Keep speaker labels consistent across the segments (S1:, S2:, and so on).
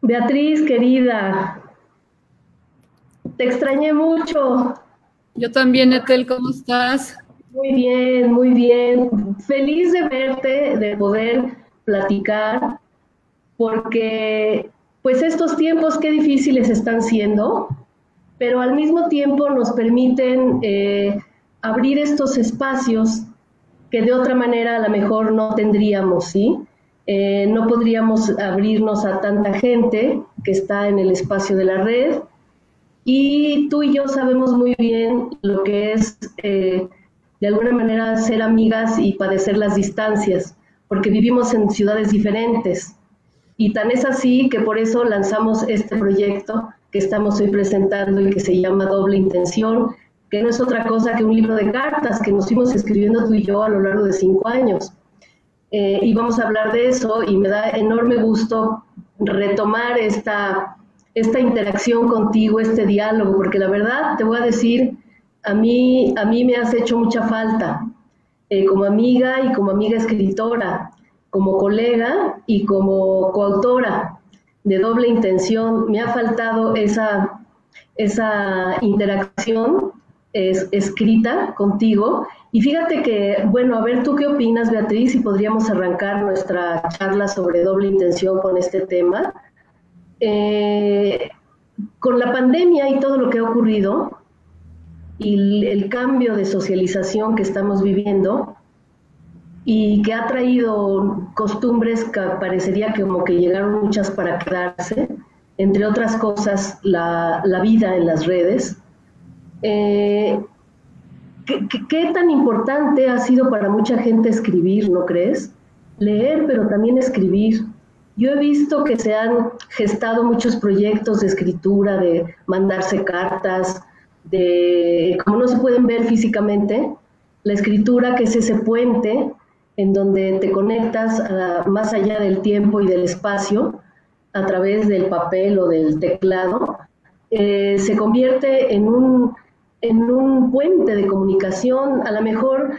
S1: Beatriz, querida, te extrañé mucho.
S2: Yo también, Etel, ¿cómo estás?
S1: Muy bien, muy bien. Feliz de verte, de poder platicar, porque pues estos tiempos qué difíciles están siendo, pero al mismo tiempo nos permiten abrir estos espacios que de otra manera a lo mejor no tendríamos, ¿sí? No podríamos abrirnos a tanta gente que está en el espacio de la red, y tú y yo sabemos muy bien lo que es, de alguna manera, ser amigas y padecer las distancias, porque vivimos en ciudades diferentes. Y tan es así que por eso lanzamos este proyecto que estamos hoy presentando y que se llama Doble Intención, que no es otra cosa que un libro de cartas que nos fuimos escribiendo tú y yo a lo largo de 5 años. Y vamos a hablar de eso, y me da enorme gusto retomar esta interacción contigo, este diálogo, porque la verdad, te voy a decir, a mí me has hecho mucha falta, como amiga y como amiga escritora, como colega y como coautora de Doble Intención. Me ha faltado esa interacción escrita contigo. Y fíjate que, bueno, a ver, ¿tú qué opinas, Beatriz? Si podríamos arrancar nuestra charla sobre Doble Intención con este tema. Con la pandemia y todo lo que ha ocurrido y el cambio de socialización que estamos viviendo y que ha traído costumbres que parecería como que llegaron muchas para quedarse, entre otras cosas la vida en las redes. ¿Qué tan importante ha sido para mucha gente escribir, no crees? Leer, pero también escribir. Yo he visto que se han gestado muchos proyectos de escritura, de mandarse cartas, como no se pueden ver físicamente, la escritura, que es ese puente en donde te conectas más allá del tiempo y del espacio a través del papel o del teclado, se convierte en un puente de comunicación. A lo mejor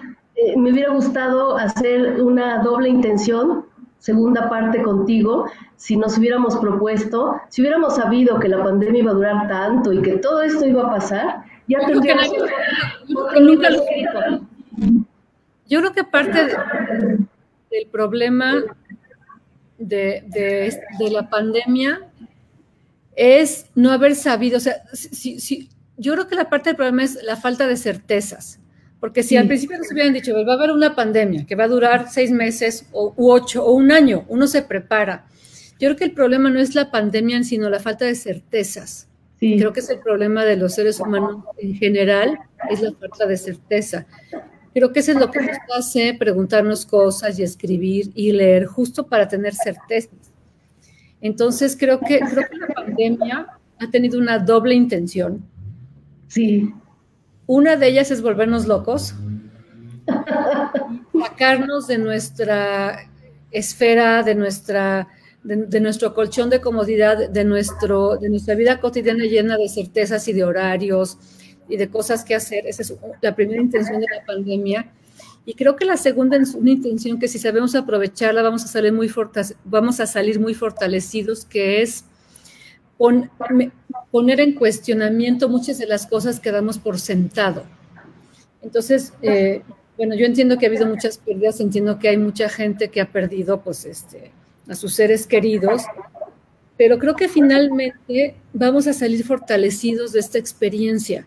S1: me hubiera gustado hacer una Doble Intención, segunda parte contigo, si nos hubiéramos propuesto, si hubiéramos sabido que la pandemia iba a durar tanto y que todo esto iba a pasar, ya tendríamos otro libro escrito.
S2: Yo creo que parte del problema de la pandemia es no haber sabido, o sea, yo creo que la parte del problema es la falta de certezas. Porque si al principio nos hubieran dicho, va a haber una pandemia que va a durar 6 meses u 8 o 1 año, uno se prepara. Yo creo que el problema no es la pandemia, sino la falta de certezas. Sí. Creo que es el problema de los seres humanos en general, es la falta de certeza. Creo que eso es lo que nos hace preguntarnos cosas y escribir y leer justo para tener certezas. Entonces creo que la pandemia ha tenido una doble intención.
S1: Sí.
S2: Una de ellas es volvernos locos, sacarnos de nuestra esfera, de nuestro colchón de comodidad, de nuestra vida cotidiana llena de certezas y de horarios y de cosas que hacer. Esa es la primera intención de la pandemia. Y creo que la segunda es una intención que si sabemos aprovecharla vamos a salir muy fortalecidos, que es poner en cuestionamiento muchas de las cosas que damos por sentado. Entonces, bueno, yo entiendo que ha habido muchas pérdidas, entiendo que hay mucha gente que ha perdido pues, a sus seres queridos, pero creo que finalmente vamos a salir fortalecidos de esta experiencia,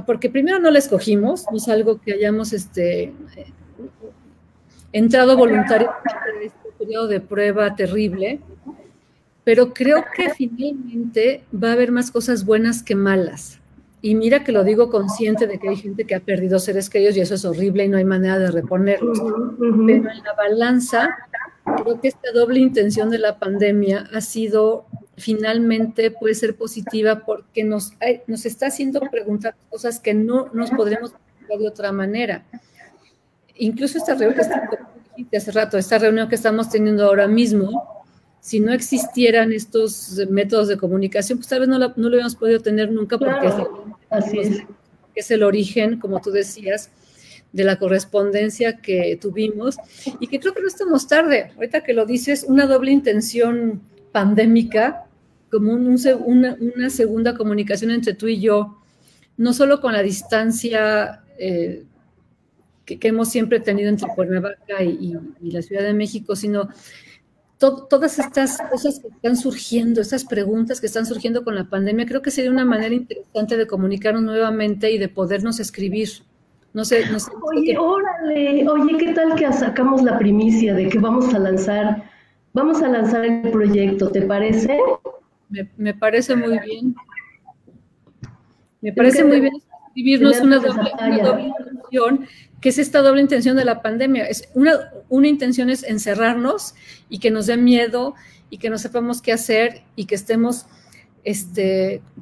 S2: porque primero no la escogimos, no es algo que hayamos entrado voluntariamente en este periodo de prueba terrible, pero creo que finalmente va a haber más cosas buenas que malas. Y mira que lo digo consciente de que hay gente que ha perdido seres queridos y eso es horrible y no hay manera de reponerlos. Pero en la balanza, creo que esta doble intención de la pandemia ha sido, finalmente, puede ser positiva porque nos está haciendo preguntar cosas que no nos podremos preguntar de otra manera. Incluso esta reunión que hace rato, esta reunión que estamos teniendo ahora mismo, si no existieran estos métodos de comunicación, pues tal vez no lo hubiéramos podido tener nunca, porque es el origen, como tú decías, de la correspondencia que tuvimos, y que creo que no estamos tarde. Ahorita que lo dices, una doble intención pandémica como una segunda comunicación entre tú y yo, no solo con la distancia que hemos siempre tenido entre Cuernavaca y la Ciudad de México, sino todas estas cosas que están surgiendo, estas preguntas que están surgiendo con la pandemia. Creo que sería una manera interesante de comunicarnos nuevamente y de podernos escribir. No sé.
S1: Oye, órale, oye, ¿qué tal que sacamos la primicia de que vamos a lanzar el proyecto? ¿Te parece?
S2: Me parece muy bien. Me parece muy bien escribirnos una doble intención, que es esta doble intención de la pandemia. Una intención es encerrarnos y que nos dé miedo y que no sepamos qué hacer y que estemos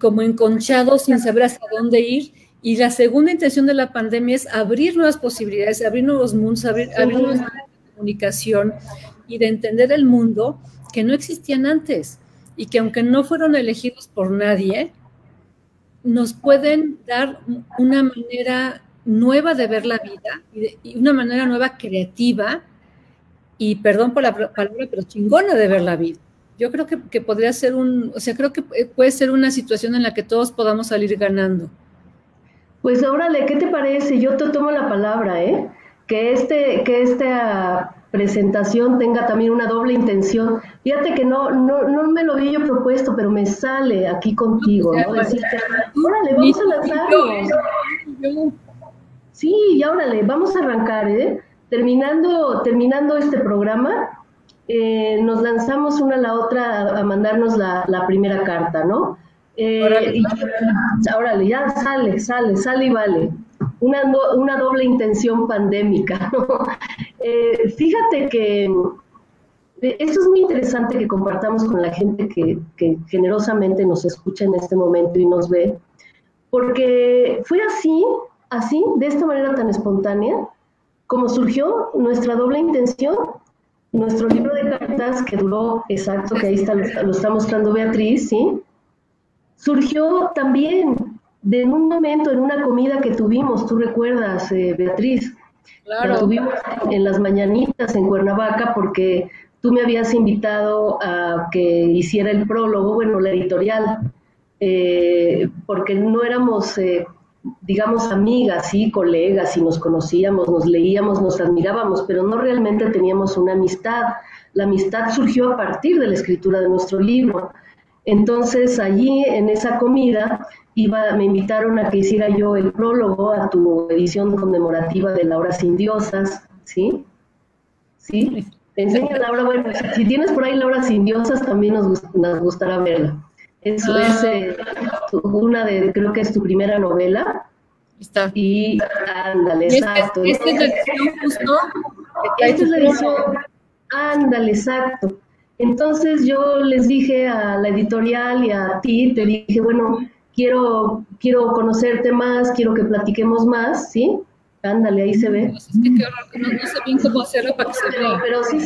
S2: como enconchados sin saber hacia dónde ir. Y la segunda intención de la pandemia es abrir nuevas posibilidades, abrir nuevos mundos, abrir nuevas maneras de comunicación y de entender el mundo que no existían antes y que aunque no fueron elegidos por nadie, nos pueden dar una manera nueva de ver la vida y una manera nueva creativa y, perdón por la palabra, pero chingona de ver la vida. Yo creo que podría ser creo que puede ser una situación en la que todos podamos salir ganando.
S1: Pues órale, ¿qué te parece? Yo te tomo la palabra, ¿eh? Que esta presentación tenga también una doble intención. Fíjate que no me lo había yo propuesto, pero me sale aquí contigo, ¿no? Decirte, órale, vamos a lanzarlo. Sí, y órale, vamos a arrancar, ¿eh? Terminando este programa, nos lanzamos una a la otra a mandarnos la primera carta, ¿no? Órale, ya sale y vale. Una doble intención pandémica, ¿no? Fíjate que esto es muy interesante que compartamos con la gente que generosamente nos escucha en este momento y nos ve, porque fue así, de esta manera tan espontánea, como surgió nuestra doble intención. Nuestro libro de cartas, que duró, exacto, que ahí está, lo está mostrando Beatriz, ¿sí? Surgió también en un momento, en una comida que tuvimos, tú recuerdas, Beatriz. Claro. La tuvimos en las mañanitas en Cuernavaca porque tú me habías invitado a que hiciera el prólogo, bueno, la editorial, porque no éramos, digamos, amigas, sí, colegas, y nos conocíamos, nos leíamos, nos admirábamos, pero no realmente teníamos una amistad. La amistad surgió a partir de la escritura de nuestro libro. Entonces, allí, en esa comida, me invitaron a que hiciera yo el prólogo a tu edición conmemorativa de La Hora Sin Diosas, ¿sí? ¿Sí? Te enseño la obra, bueno, si tienes por ahí La Hora Sin Diosas, también nos gustará verla. Eso es creo que es tu primera novela.
S2: Está.
S1: Y, ándale, exacto.
S2: Esta es la edición justo.
S1: Esta es la edición, ándale, exacto. Entonces yo les dije a la editorial y a ti, te dije, bueno, quiero conocerte más, quiero que platiquemos más, ¿sí? Ándale, ahí se ve.
S2: Pues es que qué horror, no sé bien cómo hacerlo para que se vea.
S1: Pero sí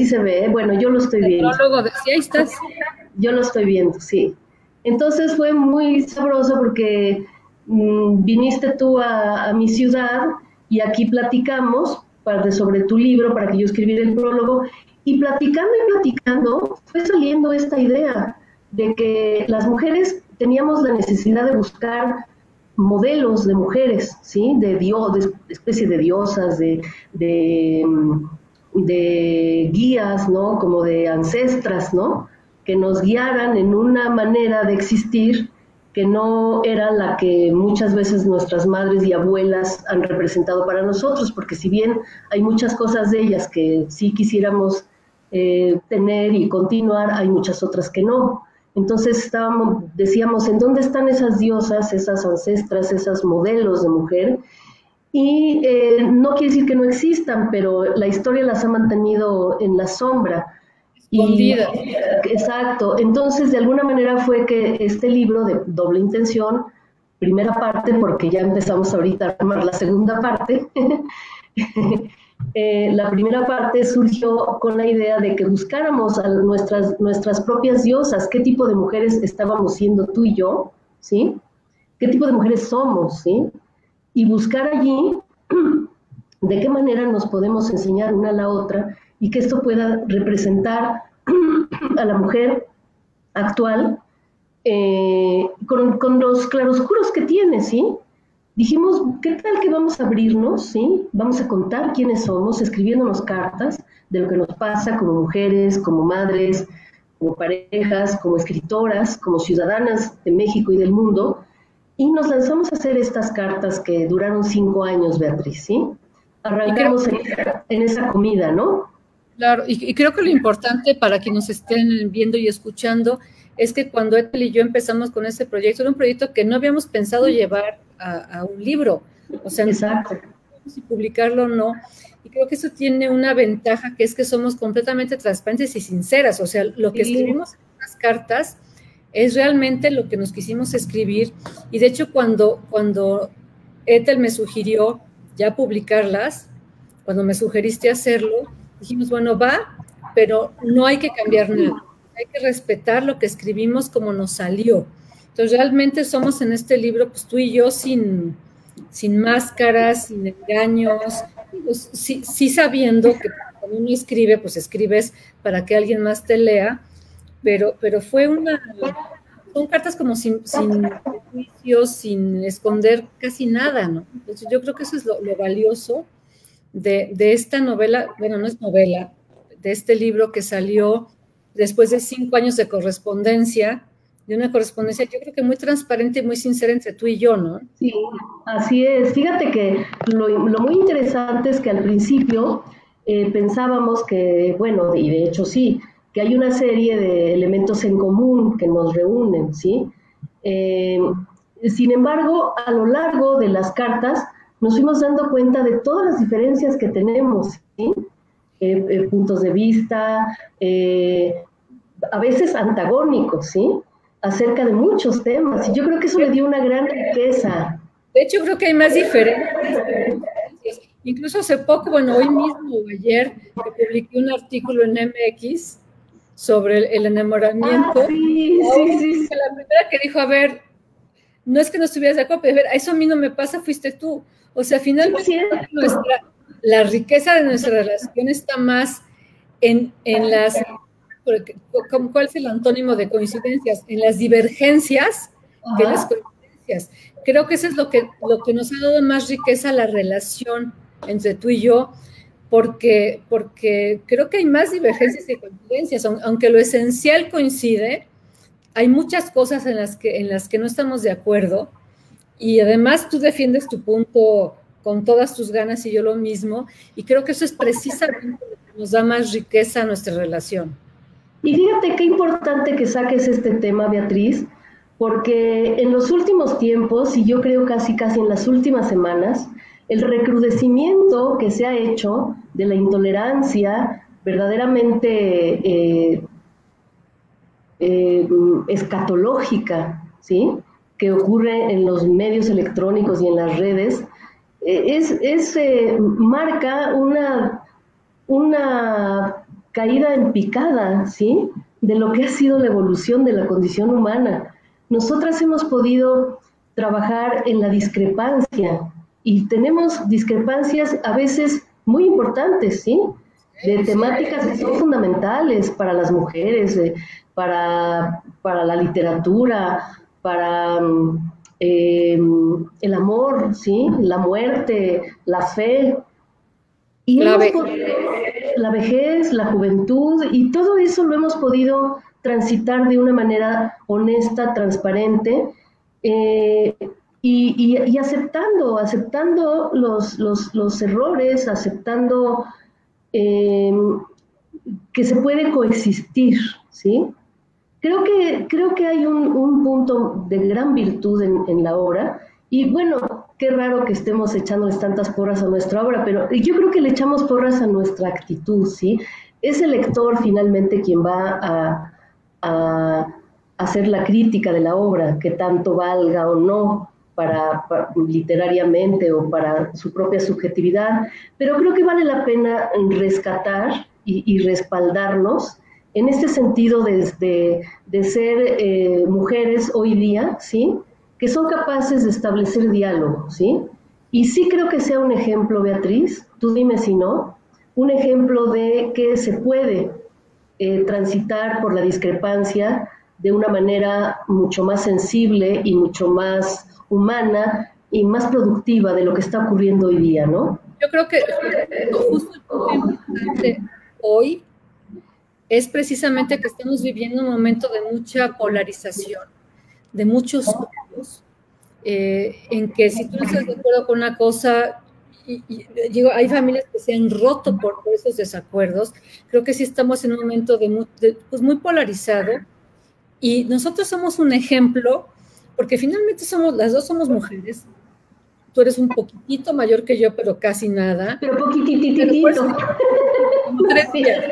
S1: se ve, bueno, yo lo estoy viendo.
S2: Luego decía, ahí estás.
S1: Yo lo estoy viendo, sí. Entonces fue muy sabroso porque viniste tú a mi ciudad y aquí platicamos sobre tu libro, para que yo escribiera el prólogo. Y platicando, fue saliendo esta idea de que las mujeres teníamos la necesidad de buscar modelos de mujeres, ¿sí? De especie de diosas, de guías, ¿no? Como de ancestras, ¿no? Que nos guiaran en una manera de existir que no era la que muchas veces nuestras madres y abuelas han representado para nosotros, porque si bien hay muchas cosas de ellas que sí quisiéramos tener y continuar, hay muchas otras que no. Entonces decíamos, ¿en dónde están esas diosas, esas ancestras, esos modelos de mujer? Y no quiere decir que no existan, pero la historia las ha mantenido en la sombra.
S2: Escondida.
S1: Exacto. Entonces, de alguna manera fue que este libro de doble intención, primera parte, porque ya empezamos ahorita a armar la segunda parte, la primera parte surgió con la idea de que buscáramos a nuestras propias diosas, qué tipo de mujeres estábamos siendo tú y yo, ¿sí? ¿Qué tipo de mujeres somos, ¿sí? Y buscar allí de qué manera nos podemos enseñar una a la otra y que esto pueda representar a la mujer actual, con los claroscuros que tiene, ¿sí? Dijimos, ¿qué tal que vamos a abrirnos, ¿sí? Vamos a contar quiénes somos, escribiéndonos cartas de lo que nos pasa como mujeres, como madres, como parejas, como escritoras, como ciudadanas de México y del mundo, y nos lanzamos a hacer estas cartas que duraron 5 años, Beatriz, ¿sí? Arrancamos en esa comida, ¿no?
S2: Claro, y creo que lo importante para quienes nos estén viendo y escuchando es que cuando Ethel y yo empezamos con este proyecto, era un proyecto que no habíamos pensado llevar a un libro, o sea,
S1: exacto,
S2: si publicarlo o no, y creo que eso tiene una ventaja, que es que somos completamente transparentes y sinceras, o sea, lo que escribimos en las cartas es realmente lo que nos quisimos escribir, y de hecho cuando Ethel me sugirió ya publicarlas, cuando me sugeriste hacerlo, dijimos, bueno, va, pero no hay que cambiar nada, hay que respetar lo que escribimos como nos salió. Entonces, realmente somos en este libro, pues tú y yo, sin máscaras, sin engaños, pues, sí sabiendo que cuando uno escribe, pues escribes para que alguien más te lea, pero son cartas como sin juicios, sin esconder casi nada, ¿no? Entonces, yo creo que eso es lo valioso de esta novela, bueno, no es novela, de este libro que salió después de 5 años de correspondencia, de una correspondencia yo creo que muy transparente y muy sincera entre tú y yo, ¿no?
S1: Sí, así es. Fíjate que lo muy interesante es que al principio pensábamos que, bueno, y de hecho sí, que hay una serie de elementos en común que nos reúnen, ¿sí? Sin embargo, a lo largo de las cartas nos fuimos dando cuenta de todas las diferencias que tenemos, ¿sí? Puntos de vista, a veces antagónicos, ¿sí? Acerca de muchos temas, y yo creo que eso le dio una gran riqueza.
S2: De hecho, creo que hay más diferencias. Incluso hace poco, bueno, hoy mismo o ayer, que publiqué un artículo en MX sobre el enamoramiento.
S1: Sí.
S2: La primera que dijo, a ver, no es que no estuvieras de acuerdo, pero a ver, eso a mí no me pasa, fuiste tú. O sea, finalmente la riqueza de nuestra relación está más en las... ¿Cuál es el antónimo de coincidencias? En las divergencias que en las coincidencias. Creo que eso es lo que nos ha dado más riqueza a la relación entre tú y yo, porque creo que hay más divergencias que coincidencias, aunque lo esencial coincide, hay muchas cosas en las que no estamos de acuerdo, y además tú defiendes tu punto con todas tus ganas y yo lo mismo, y creo que eso es precisamente lo que nos da más riqueza a nuestra relación.
S1: Y fíjate qué importante que saques este tema, Beatriz, porque en los últimos tiempos, y yo creo casi en las últimas semanas, el recrudecimiento que se ha hecho de la intolerancia verdaderamente escatológica, ¿sí?, que ocurre en los medios electrónicos y en las redes, marca una caída en picada, ¿sí?, de lo que ha sido la evolución de la condición humana. Nosotras hemos podido trabajar en la discrepancia y tenemos discrepancias a veces muy importantes, ¿sí?, de temáticas que son fundamentales para las mujeres, para la literatura, para el amor, ¿sí?, la muerte, la fe, y la vejez, la juventud, y todo eso lo hemos podido transitar de una manera honesta, transparente, y aceptando los errores, aceptando que se puede coexistir, ¿sí? Creo que hay un punto de gran virtud en la obra, y bueno, qué raro que estemos echándoles tantas porras a nuestra obra, pero yo creo que le echamos porras a nuestra actitud, ¿sí? Es el lector finalmente quien va a hacer la crítica de la obra, que tanto valga o no para literariamente o para su propia subjetividad, pero creo que vale la pena rescatar y respaldarnos en este sentido de ser mujeres hoy día, ¿sí?, que son capaces de establecer diálogo, ¿sí? Y sí creo que sea un ejemplo, Beatriz, tú dime si no, un ejemplo de que se puede transitar por la discrepancia de una manera mucho más sensible y mucho más humana y más productiva de lo que está ocurriendo hoy día, ¿no?
S2: Yo creo que justo el punto importante hoy es precisamente que estamos viviendo un momento de mucha polarización, de muchos odios, en que si tú no estás de acuerdo con una cosa, digo, hay familias que se han roto por esos desacuerdos. Creo que sí estamos en un momento pues muy polarizado, y nosotros somos un ejemplo, porque finalmente las dos somos mujeres. Tú eres un poquitito mayor que yo, pero casi nada.
S1: Pero poquitititito.
S2: Como 3 días.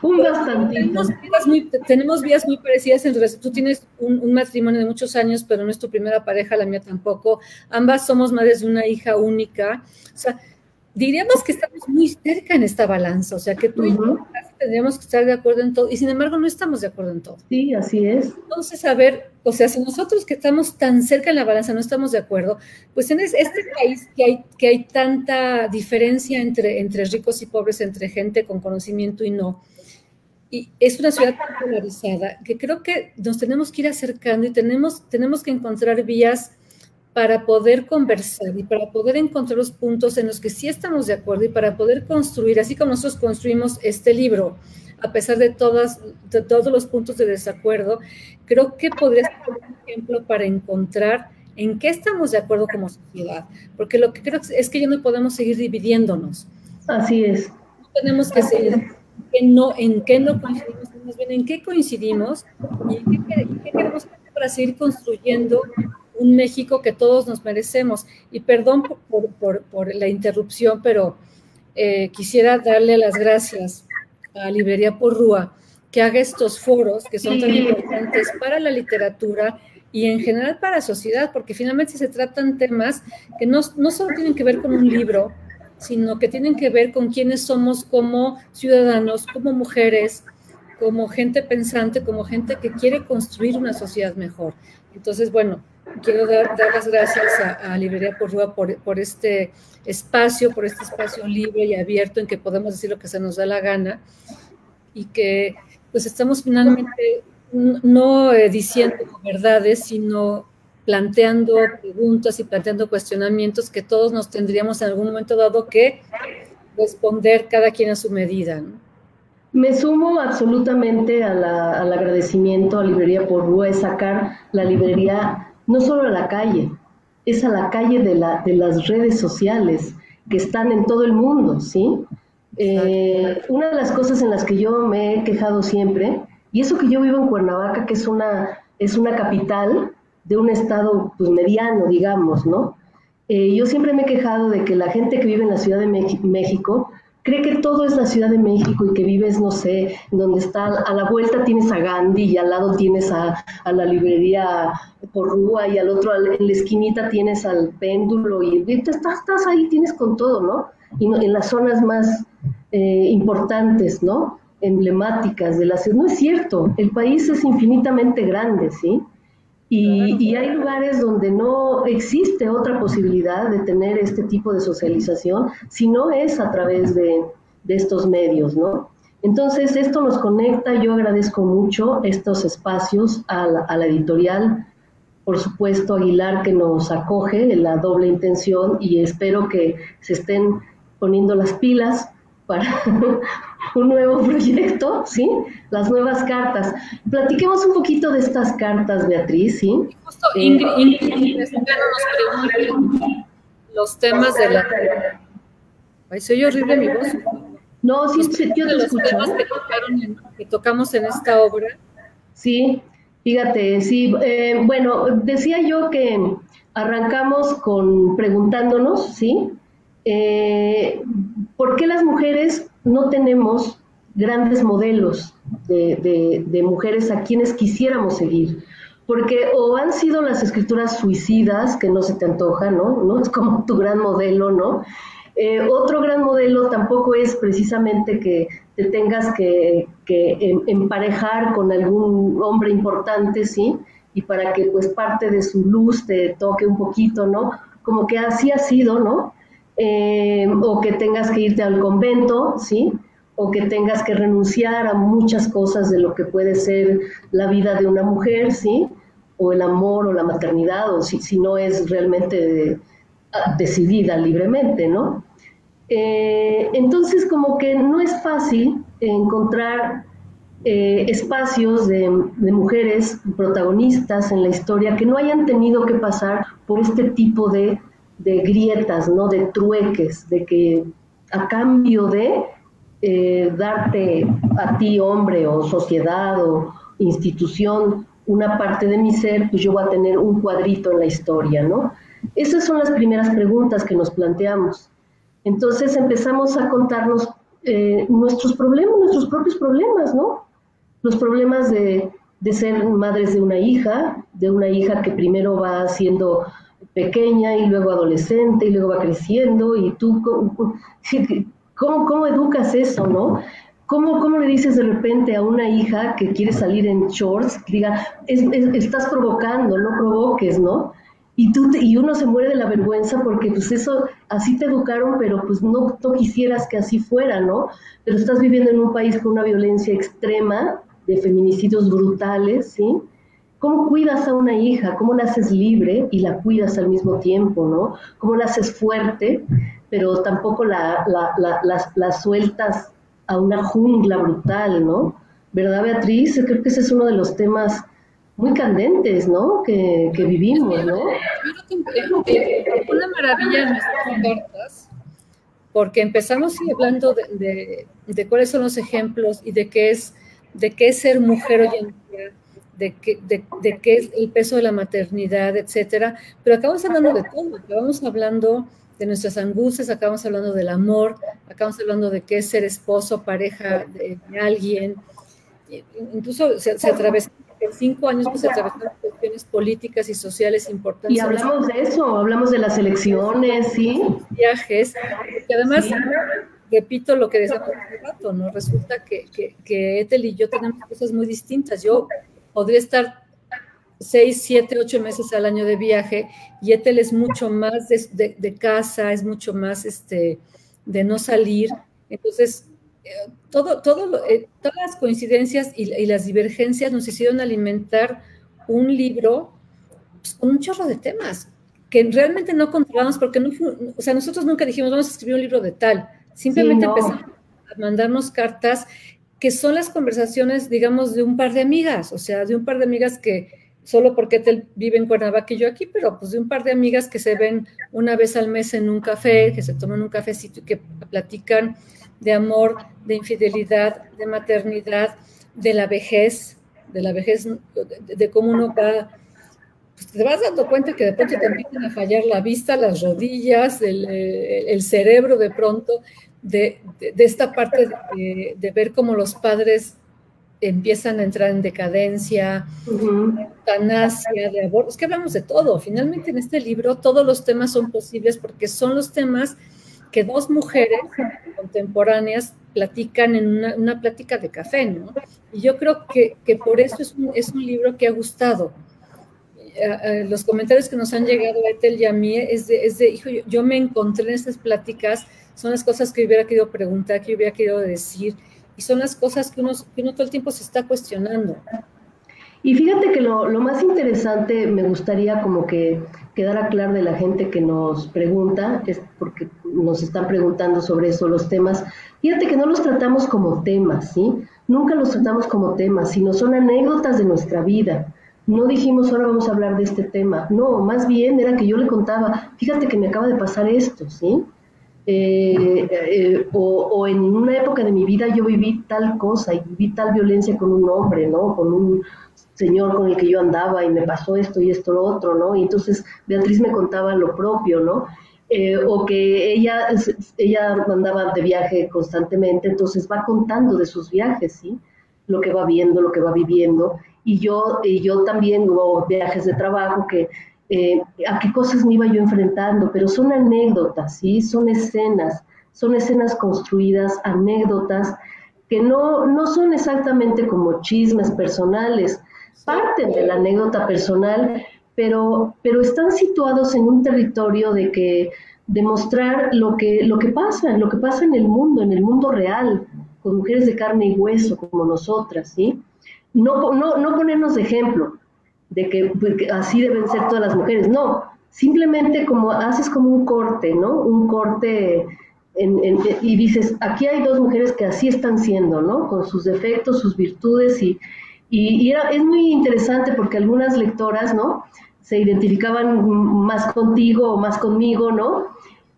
S1: Un bastantito.
S2: Tenemos vidas muy parecidas. Tú tienes un matrimonio de muchos años, pero no es tu primera pareja, la mía tampoco. Ambas somos madres de una hija única. O sea, diríamos que estamos muy cerca en esta balanza. O sea, que tú y yo casi tendríamos que estar de acuerdo en todo. Y sin embargo, no estamos de acuerdo en todo.
S1: Sí, así es.
S2: Entonces, a ver, o sea, si nosotros que estamos tan cerca en la balanza no estamos de acuerdo, pues en este país que hay tanta diferencia entre ricos y pobres, entre gente con conocimiento y no, y es una ciudad tan polarizada que creo que nos tenemos que ir acercando y tenemos que encontrar vías para poder conversar y para poder encontrar los puntos en los que sí estamos de acuerdo y para poder construir, así como nosotros construimos este libro, a pesar de todos los puntos de desacuerdo, creo que podría ser un ejemplo para encontrar en qué estamos de acuerdo como sociedad, porque lo que creo es que ya no podemos seguir dividiéndonos.
S1: Así es.
S2: No tenemos que seguir en qué no coincidimos, más bien en qué coincidimos y en qué queremos hacer para seguir construyendo un México que todos nos merecemos. Y perdón por la interrupción, pero quisiera darle las gracias a Librería Porrúa, que haga estos foros que son tan importantes para la literatura y en general para la sociedad, porque finalmente se tratan temas que no solo tienen que ver con un libro, sino que tienen que ver con quiénes somos como ciudadanos, como mujeres, como gente pensante, como gente que quiere construir una sociedad mejor. Entonces, bueno, quiero dar las gracias a Librería Porrúa por este espacio libre y abierto en que podemos decir lo que se nos da la gana y que pues estamos finalmente no diciendo verdades, sino planteando preguntas y planteando cuestionamientos que todos nos tendríamos en algún momento dado que responder cada quien a su medida, ¿no?
S1: Me sumo absolutamente al agradecimiento a Librería Porrúa, es sacar la librería no solo a la calle, es a la calle de las redes sociales que están en todo el mundo, ¿sí? Una de las cosas en las que yo me he quejado siempre, y eso que yo vivo en Cuernavaca, que es una capital de un estado pues, mediano, digamos, ¿no? Yo siempre me he quejado de que la gente que vive en la Ciudad de México cree que todo es la Ciudad de México y que vives, no sé, donde está, a la vuelta tienes a Gandhi y al lado tienes a la librería Porrúa y al otro, en la esquinita tienes al péndulo y estás ahí, tienes con todo, ¿no? Y en las zonas más importantes, ¿no? Emblemáticas de la ciudad. No es cierto, el país es infinitamente grande, ¿sí? Y hay lugares donde no existe otra posibilidad de tener este tipo de socialización si no es a través de estos medios, ¿no? Entonces, esto nos conecta. Yo agradezco mucho estos espacios a la editorial, por supuesto, Aguilar, que nos acoge en la doble intención, y espero que se estén poniendo las pilas para un nuevo proyecto, ¿sí? Las nuevas cartas. Platiquemos un poquito de estas cartas, Beatriz, ¿sí?
S2: Justo Ingrid nos pregunta los temas de la... Ay, se oye horrible mi voz.
S1: No, sí, yo te escucho.
S2: Los temas que tocamos en esta obra.
S1: Sí, fíjate, sí. Bueno, decía yo que arrancamos preguntándonos, ¿sí? ¿Por qué las mujeres no tenemos grandes modelos de mujeres a quienes quisiéramos seguir? Porque o han sido las escrituras suicidas, que no se te antoja, ¿no? No es como tu gran modelo, ¿no? Otro gran modelo tampoco es precisamente que te tengas que emparejar con algún hombre importante, ¿sí? Y para que pues parte de su luz te toque un poquito, ¿no? Como que así ha sido, ¿no? O que tengas que irte al convento, ¿sí? o que tengas que renunciar a muchas cosas de lo que puede ser la vida de una mujer, ¿sí? O el amor o la maternidad, o si no es realmente decidida libremente, ¿no? Entonces, como que no es fácil encontrar espacios de mujeres protagonistas en la historia que no hayan tenido que pasar por este tipo de grietas, ¿no? De trueques, de que a cambio de darte a ti, hombre, o sociedad, o institución, una parte de mi ser, pues yo voy a tener un cuadrito en la historia, ¿no? Esas son las primeras preguntas que nos planteamos. Entonces empezamos a contarnos nuestros problemas, nuestros propios problemas, ¿no? Los problemas de ser madres de una hija que primero va siendo pequeña y luego adolescente y luego va creciendo, y tú, ¿cómo educas eso, no? ¿Cómo le dices de repente a una hija que quiere salir en shorts, que diga, estás provocando, no provoques, ¿no? Y uno se muere de la vergüenza porque pues eso, así te educaron, pero pues no quisieras que así fuera, ¿no? Pero estás viviendo en un país con una violencia extrema, de feminicidios brutales, ¿sí? ¿Cómo cuidas a una hija? ¿Cómo la haces libre y la cuidas al mismo tiempo, ¿no? ¿Cómo la haces fuerte, pero tampoco la sueltas a una jungla brutal, ¿no? ¿Verdad, Beatriz? Creo que ese es uno de los temas muy candentes, ¿no? Que vivimos, ¿no?
S2: Una maravilla en nuestras cartas, porque empezamos hablando de cuáles son los ejemplos y de qué es ser mujer hoy en día, de qué es el peso de la maternidad, etcétera, pero acabamos hablando de todo, acabamos hablando de nuestras angustias, acabamos hablando del amor, acabamos hablando de qué es ser esposo, pareja de alguien, incluso se atravesaron, en 5 años pues se atravesaron cuestiones políticas y sociales importantes.
S1: Y hablamos de eso, hablamos de las elecciones, ¿sí?
S2: Viajes, que además... Sí. Repito lo que decíamos hace rato, ¿no? Resulta que Ethel y yo tenemos cosas muy distintas. Yo podría estar 6, 7, 8 meses al año de viaje, y Ethel es mucho más de casa, es mucho más de no salir. Entonces, todas las coincidencias y las divergencias nos hicieron alimentar un libro pues, con un chorro de temas que realmente no controlamos, porque o sea, nosotros nunca dijimos, vamos a escribir un libro de tal. Simplemente empezamos a mandarnos cartas que son las conversaciones, digamos, de un par de amigas, o sea, de un par de amigas que, solo porque Ethel vive en Cuernavaca y yo aquí, pero pues de un par de amigas que se ven una vez al mes en un café, que se toman un cafecito y que platican de amor, de infidelidad, de maternidad, de la vejez, de cómo uno va... Pues te vas dando cuenta que de pronto te empiezan a fallar la vista, las rodillas, el cerebro de pronto, de esta parte de ver cómo los padres empiezan a entrar en decadencia, de eutanasia, de aborto. Es que hablamos de todo. Finalmente en este libro todos los temas son posibles porque son los temas que 2 mujeres contemporáneas platican en una plática de café, ¿no? Y yo creo que por eso es un libro que ha gustado. Los comentarios que nos han llegado a Ethel y a mí es de hijo, yo me encontré en estas pláticas, son las cosas que hubiera querido preguntar, que hubiera querido decir, y son las cosas que uno todo el tiempo se está cuestionando.
S1: Y fíjate que lo más interesante, me gustaría como que quedara claro de la gente que nos pregunta, es porque nos están preguntando sobre eso, los temas. Fíjate que no los tratamos como temas, ¿sí? Nunca los tratamos como temas, sino son anécdotas de nuestra vida. No dijimos, ahora vamos a hablar de este tema. No, más bien era que yo le contaba, fíjate que me acaba de pasar esto, ¿sí? O en una época de mi vida yo viví tal cosa y viví tal violencia con un hombre, ¿no? Con un señor con el que yo andaba y me pasó esto y esto lo otro, ¿no? Y entonces Beatriz me contaba lo propio, ¿no? O que ella andaba de viaje constantemente, entonces va contando de sus viajes, ¿sí? Lo que va viendo, lo que va viviendo. Y yo también hubo viajes de trabajo que a qué cosas me iba yo enfrentando, pero son anécdotas, ¿sí? Son escenas construidas, anécdotas que no son exactamente como chismes personales, parten de la anécdota personal, pero están situados en un territorio de mostrar lo que pasa en el mundo real, con mujeres de carne y hueso como nosotras, ¿sí? No ponernos de ejemplo de que así deben ser todas las mujeres, no, simplemente como haces como un corte, ¿no? Un corte y dices, aquí hay dos mujeres que así están siendo, ¿no? Con sus defectos, sus virtudes es muy interesante porque algunas lectoras, ¿no? Se identificaban más contigo o más conmigo, ¿no?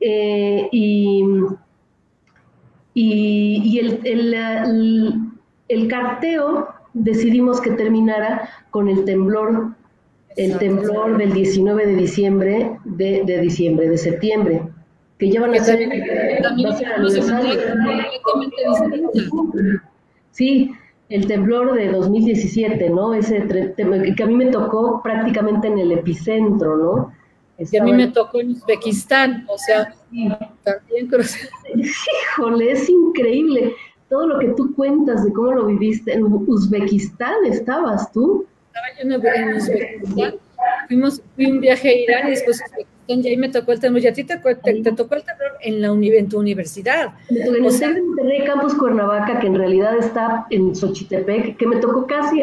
S1: Y el carteo decidimos que terminara con el temblor del 19 de diciembre, de septiembre, que ya van a ser aniversario. Sí, el temblor de 2017, ¿no? Que a mí me tocó prácticamente en el epicentro, ¿no?
S2: Y a mí me tocó en Uzbekistán, o sea, sí. También creo.
S1: Híjole, es increíble todo lo que tú cuentas de cómo lo viviste. En Uzbekistán estabas tú.
S2: Estaba yo en Uzbekistán, fui un viaje a Irán y después Uzbekistán, y ahí me tocó el temblor. Y a ti te tocó el temblor en tu universidad.
S1: En el Monterrey Campus Cuernavaca, que en realidad está en Xochitepec, que me tocó casi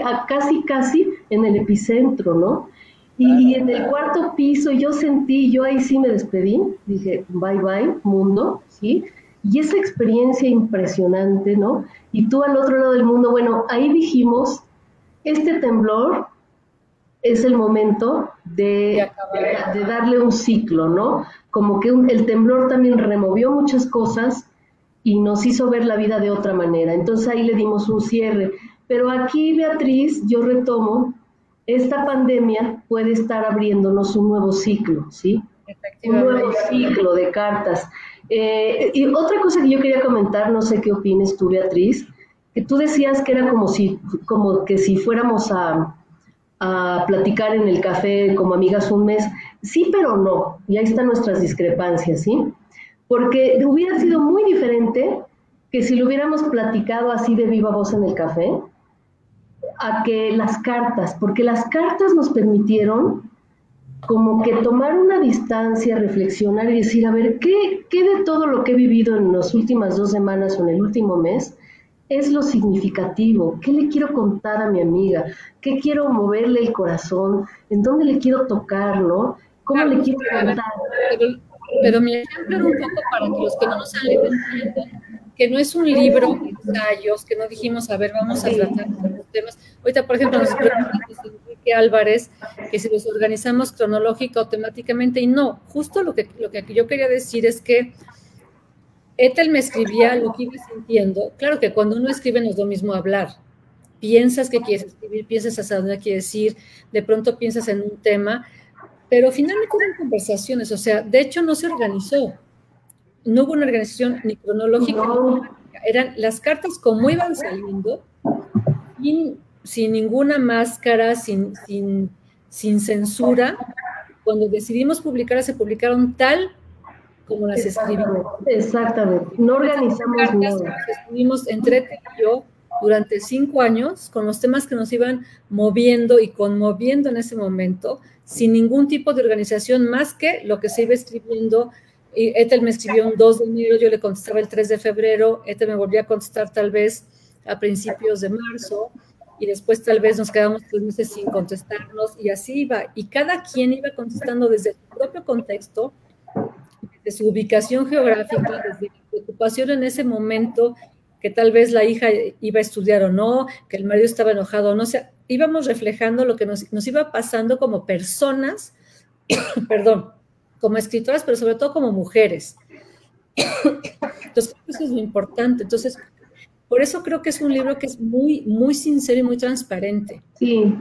S1: en el epicentro, ¿no? Y en el cuarto piso yo ahí sí me despedí, dije, bye bye, mundo, ¿sí? Y esa experiencia impresionante, ¿no? Y tú al otro lado del mundo, bueno, ahí dijimos, este temblor es el momento de darle un ciclo, ¿no? Como que el temblor también removió muchas cosas y nos hizo ver la vida de otra manera. Entonces ahí le dimos un cierre. Pero aquí, Beatriz, yo retomo, esta pandemia puede estar abriéndonos un nuevo ciclo, ¿sí? Un nuevo ciclo de cartas. Y otra cosa que yo quería comentar, no sé qué opines tú, Beatriz, que tú decías que era como que si fuéramos a platicar en el café como amigas un mes. Sí, pero no. Y ahí están nuestras discrepancias, ¿sí? Porque hubiera sido muy diferente que si lo hubiéramos platicado así de viva voz en el café, a que las cartas, porque las cartas nos permitieron como que tomar una distancia, reflexionar y decir, a ver, ¿qué de todo lo que he vivido en las últimas 2 semanas o en el último mes es lo significativo? ¿Qué le quiero contar a mi amiga? ¿Qué quiero moverle el corazón? ¿En dónde le quiero tocar, no? ¿Cómo le quiero contar?
S2: Pero mi ejemplo era un poco para que los que no nos han leído entiendan que no es un libro de ensayos, que no dijimos, a ver, vamos a tratar los temas. Ahorita, por ejemplo, nos pregunta Enrique Álvarez que si los organizamos cronológica o temáticamente, y no, justo lo que yo quería decir es que Ethel me escribía lo que iba sintiendo. Claro que cuando uno escribe no es lo mismo hablar. Piensas que quieres escribir, piensas hasta dónde quieres ir, de pronto piensas en un tema, pero finalmente eran conversaciones, o sea, de hecho no se organizó. No hubo una organización ni cronológica, eran las cartas como iban saliendo, sin ninguna máscara, sin censura. Cuando decidimos publicar, se publicaron tal como las escribimos.
S1: Exactamente, no organizamos
S2: nada. Estuvimos entre Ethel y yo durante 5 años con los temas que nos iban moviendo y conmoviendo en ese momento, sin ningún tipo de organización más que lo que se iba escribiendo. Y Ethel me escribió un 2 de enero, yo le contestaba el 3 de febrero, Ethel me volvía a contestar tal vez a principios de marzo, y después tal vez nos quedamos 3 meses sin contestarnos, y así iba. Y cada quien iba contestando desde su propio contexto, desde su ubicación geográfica, desde la preocupación en ese momento, que tal vez la hija iba a estudiar o no, que el marido estaba enojado o no, o sea, íbamos reflejando lo que nos iba pasando como personas, perdón, como escritoras, pero sobre todo como mujeres. Entonces, eso es lo importante. Entonces, por eso creo que es un libro que es muy, muy sincero y muy transparente.
S1: Sí,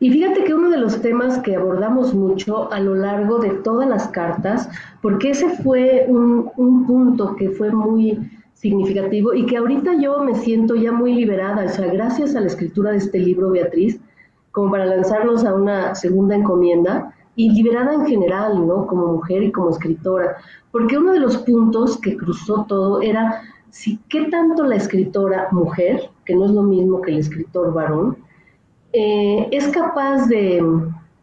S1: y fíjate que uno de los temas que abordamos mucho a lo largo de todas las cartas, porque ese fue un punto que fue muy significativo y que ahorita yo me siento ya muy liberada, o sea, gracias a la escritura de este libro, Beatriz, como para lanzarnos a una segunda encomienda, y liberada en general, ¿no? Como mujer y como escritora, porque uno de los puntos que cruzó todo era qué tanto la escritora mujer, que no es lo mismo que el escritor varón, es capaz de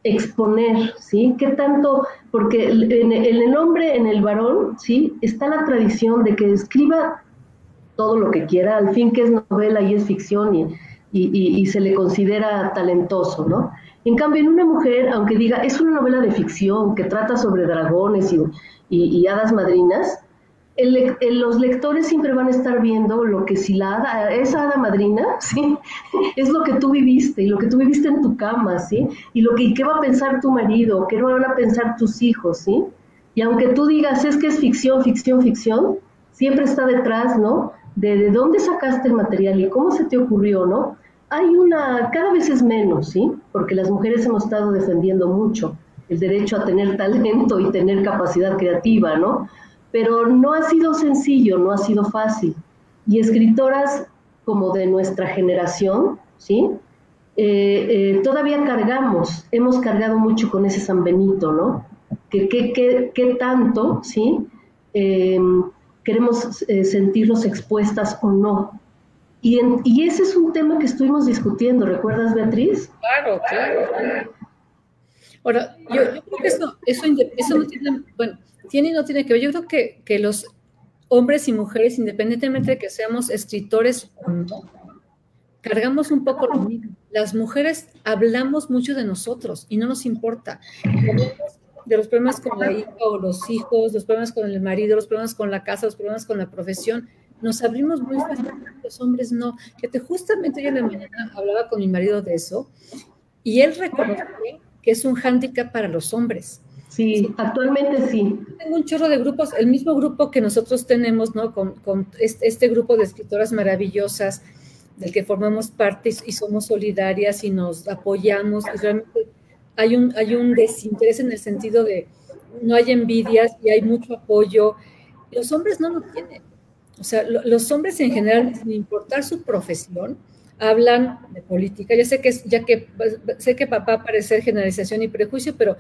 S1: exponer, ¿sí? ¿Qué tanto? Porque en el hombre, en el varón, ¿sí? Está la tradición de que escriba todo lo que quiera, al fin que es novela y es ficción y se le considera talentoso, ¿no? En cambio, en una mujer, aunque diga, es una novela de ficción que trata sobre dragones y hadas madrinas, los lectores siempre van a estar viendo lo que si esa hada madrina, ¿sí? Es lo que tú viviste, y lo que tú viviste en tu cama, ¿sí? Y qué va a pensar tu marido, qué van a pensar tus hijos, ¿sí? Y aunque tú digas, es que es ficción, ficción, ficción, siempre está detrás, ¿no? De dónde sacaste el material y cómo se te ocurrió, ¿no? Cada vez es menos, ¿sí? Porque las mujeres hemos estado defendiendo mucho el derecho a tener talento y tener capacidad creativa, ¿no? Pero no ha sido sencillo, no ha sido fácil. Y escritoras como de nuestra generación, ¿sí? Todavía hemos cargado mucho con ese San Benito, ¿no? ¿Qué tanto, ¿sí? Queremos sentirnos expuestas o no. Y ese es un tema que estuvimos discutiendo, ¿recuerdas, Beatriz?
S2: Claro, claro. Ahora, yo creo que eso no tiene, bueno, tiene y no tiene que ver. Yo creo que los hombres y mujeres, independientemente de que seamos escritores o no, cargamos un poco lo mismo. Las mujeres hablamos mucho de nosotros y no nos importa. Hablamos de los problemas con la hija o los hijos, los problemas con el marido, los problemas con la casa, los problemas con la profesión. Nos abrimos muy fácilmente, los hombres no. Justamente yo en la mañana hablaba con mi marido de eso y él reconoce que es un hándicap para los hombres.
S1: Sí, actualmente sí.
S2: Tengo un chorro de grupos, el mismo grupo que nosotros tenemos, ¿no? Con este grupo de escritoras maravillosas del que formamos parte y somos solidarias y nos apoyamos y realmente hay un desinterés en el sentido de no hay envidias y hay mucho apoyo. Los hombres no lo tienen. O sea, los hombres en general, sin importar su profesión, hablan de política. Sé que papá parece generalización y prejuicio, pero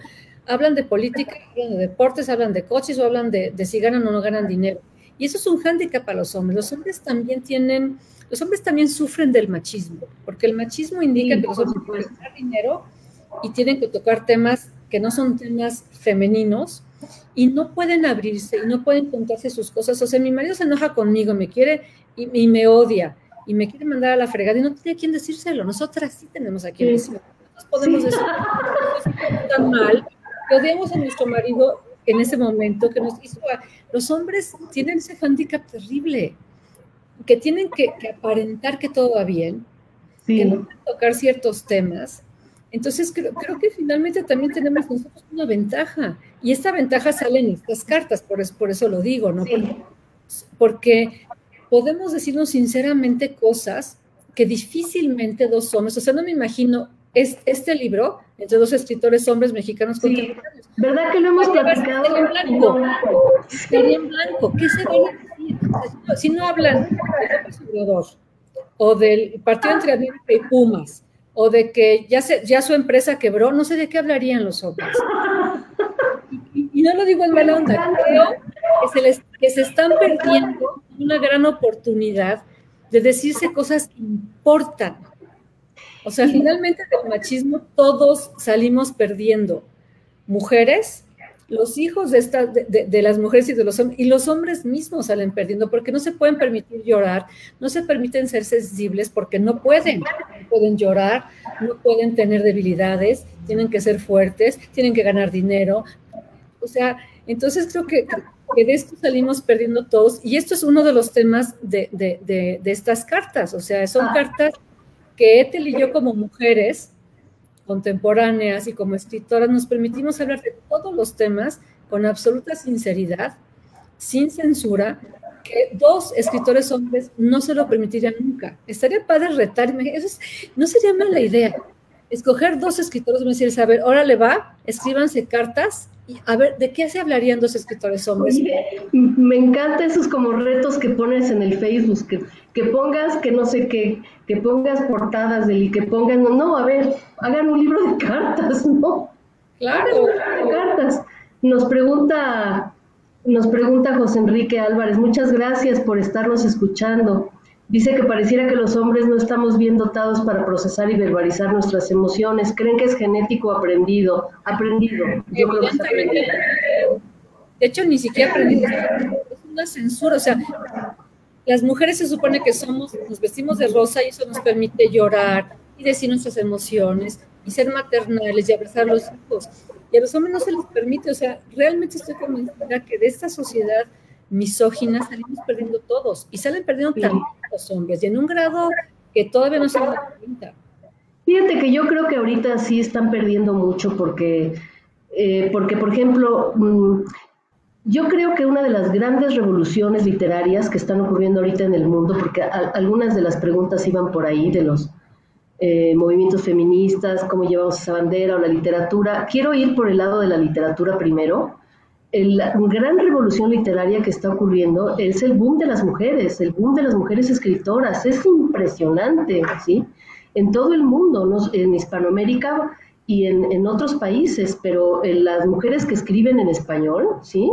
S2: hablan de política, hablan de deportes, hablan de coches o hablan de si ganan o no ganan dinero. Y eso es un hándicap para los hombres. Los hombres también sufren del machismo, porque el machismo indica que los hombres tienen que ganar dinero y tienen que tocar temas que no son temas femeninos y no pueden abrirse y no pueden contarse sus cosas. O sea, mi marido se enoja conmigo, me quiere y me odia y me quiere mandar a la fregada y no tiene a quién decírselo. Nosotras sí tenemos a quién decirlo. Nosotros podemos decir tan mal que odiamos a nuestro marido en ese momento que nos hizo. Los hombres tienen ese hándicap terrible, que tienen que aparentar que todo va bien, que no pueden tocar ciertos temas. Entonces creo que finalmente también tenemos nosotros una ventaja, y esta ventaja sale en estas cartas, por eso lo digo, ¿no? Porque podemos decirnos sinceramente cosas que difícilmente dos hombres, o sea, no me imagino este libro entre dos escritores hombres mexicanos contemporáneos.
S1: ¿Verdad que lo hemos platicado?
S2: Estaría en blanco. ¿Qué se van a decir? Si no hablan del López Obrador, o del partido entre América y Pumas, o de que ya su empresa quebró, no sé de qué hablarían los hombres. Y no lo digo en mala onda, creo que se están perdiendo una gran oportunidad de decirse cosas que importan. O sea, finalmente del machismo todos salimos perdiendo. Mujeres, los hijos de las mujeres y de los hombres, y los hombres mismos salen perdiendo porque no se pueden permitir llorar, no se permiten ser sensibles porque no pueden llorar, no pueden tener debilidades, tienen que ser fuertes, tienen que ganar dinero. O sea, entonces creo que de esto salimos perdiendo todos, y esto es uno de los temas de estas cartas. O sea, son cartas que Ethel y yo como mujeres contemporáneas y como escritoras nos permitimos hablar de todos los temas con absoluta sinceridad, sin censura, que dos escritores hombres no se lo permitirían nunca. Estaría padre retarme, no sería mala idea, escoger dos escritores hombres y decir, a ver, órale va, escríbanse cartas, y a ver, ¿de qué se hablarían dos escritores hombres?
S1: Oye, me encanta esos como retos que pones en el Facebook, que pongas que no sé qué, que pongas portadas y que pongan, no, a ver, hagan un libro de cartas, ¿no?
S2: Claro.
S1: Cartas. Nos pregunta José Enrique Álvarez, muchas gracias por estarnos escuchando. Dice que pareciera que los hombres no estamos bien dotados para procesar y verbalizar nuestras emociones. ¿Creen que es genético o aprendido? Yo creo que es aprendido.
S2: De hecho, ni siquiera aprendido. Es una censura. O sea, las mujeres se supone que nos vestimos de rosa y eso nos permite llorar y decir nuestras emociones y ser maternales y abrazar a los hijos. Y a los hombres no se les permite, o sea, realmente estoy convencida que de esta sociedad misógina salimos perdiendo todos y salen perdiendo también los hombres y en un grado que todavía no se dan cuenta.
S1: Fíjate que yo creo que ahorita sí están perdiendo mucho porque, por ejemplo, yo creo que una de las grandes revoluciones literarias que están ocurriendo ahorita en el mundo, porque algunas de las preguntas iban por ahí, de los movimientos feministas, cómo llevamos esa bandera o la literatura. Quiero ir por el lado de la literatura primero. La gran revolución literaria que está ocurriendo es el boom de las mujeres escritoras. Es impresionante, ¿sí? En todo el mundo, ¿no? En Hispanoamérica y en otros países, pero las mujeres que escriben en español, ¿sí?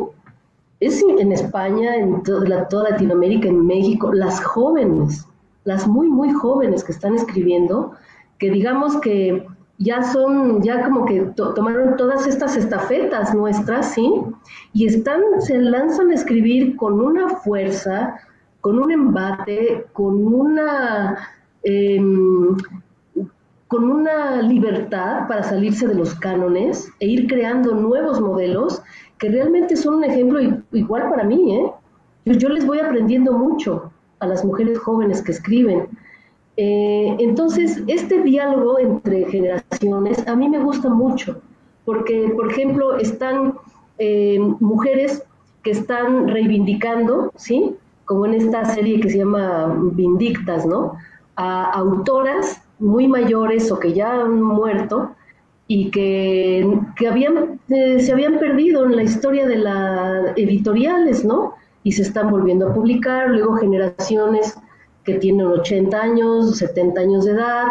S1: Es en España, en toda Latinoamérica, en México, las jóvenes, las muy, muy jóvenes que están escribiendo, que digamos que ya como que tomaron todas estas estafetas nuestras, ¿sí? Y se lanzan a escribir con una fuerza, con un embate, con una libertad para salirse de los cánones e ir creando nuevos modelos que realmente son un ejemplo igual para mí, ¿eh? Yo les voy aprendiendo mucho a las mujeres jóvenes que escriben. Entonces, este diálogo entre generaciones a mí me gusta mucho, porque, por ejemplo, están mujeres que están reivindicando, ¿sí? Como en esta serie que se llama Vindictas, ¿no? A autoras muy mayores o que ya han muerto y que se habían perdido en la historia de las editoriales, ¿no? Y se están volviendo a publicar, luego generaciones que tienen 80 años, 70 años de edad,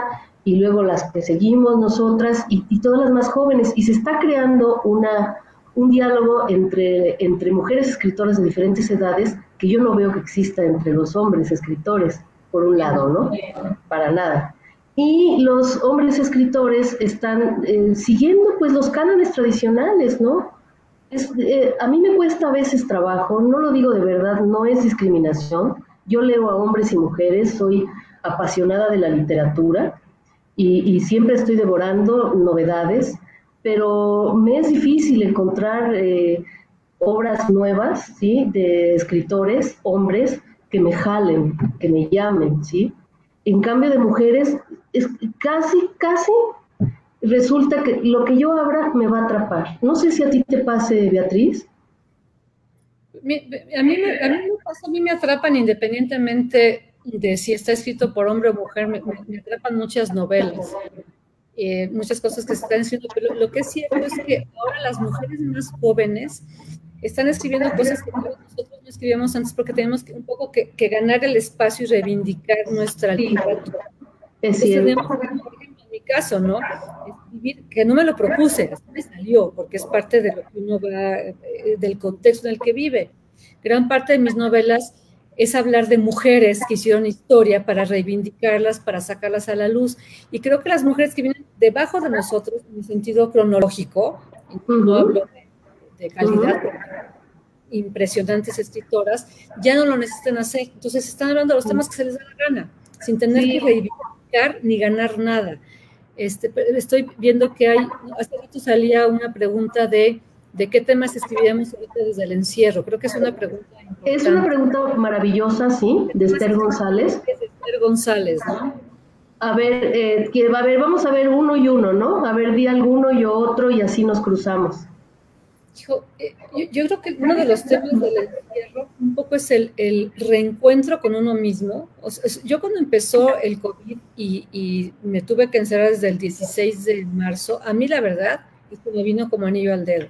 S1: y luego las que seguimos nosotras, y todas las más jóvenes, y se está creando un diálogo entre mujeres escritoras de diferentes edades que yo no veo que exista entre los hombres escritores, por un lado, ¿no? Para nada. Y los hombres escritores están siguiendo pues los cánones tradicionales, ¿no? A mí me cuesta a veces trabajo, no lo digo de verdad, no es discriminación. Yo leo a hombres y mujeres, soy apasionada de la literatura y siempre estoy devorando novedades, pero me es difícil encontrar obras nuevas, ¿sí? De escritores, hombres, que me jalen, que me llamen, ¿sí? En cambio de mujeres, es casi resulta que lo que yo abra me va a atrapar. No sé si a ti te pase, Beatriz.
S2: A mí me pasa, a mí me atrapan independientemente de si está escrito por hombre o mujer, me atrapan muchas novelas, muchas cosas que se están escribiendo, pero lo que es cierto es que ahora las mujeres más jóvenes están escribiendo cosas que nosotros no escribíamos antes porque tenemos un poco que ganar el espacio y reivindicar nuestra literatura.
S1: Es cierto.
S2: Por ejemplo, en mi caso, ¿no? Escribir, que no me lo propuse, así me salió, porque es parte de lo que uno va, del contexto en el que vive. Gran parte de mis novelas es hablar de mujeres que hicieron historia para reivindicarlas, para sacarlas a la luz. Y creo que las mujeres que vienen debajo de nosotros, en el sentido cronológico, no hablo de calidad, impresionantes escritoras, ya no lo necesitan hacer. Entonces están hablando de los temas que se les da la gana, sin tener que reivindicar ni ganar nada. Estoy viendo que hace rato salía una pregunta de qué temas escribíamos ahorita desde el encierro. Creo que es una pregunta importante.
S1: Es una pregunta maravillosa, sí, de Esther González.
S2: Es de Esther González, ¿no?
S1: A ver, vamos a ver uno y uno, ¿no? A ver, di alguno y otro y así nos cruzamos.
S2: Yo creo que uno de los temas del encierro un poco es el reencuentro con uno mismo. O sea, yo cuando empezó el COVID y me tuve que encerrar desde el 16 de marzo, a mí la verdad es que me vino como anillo al dedo.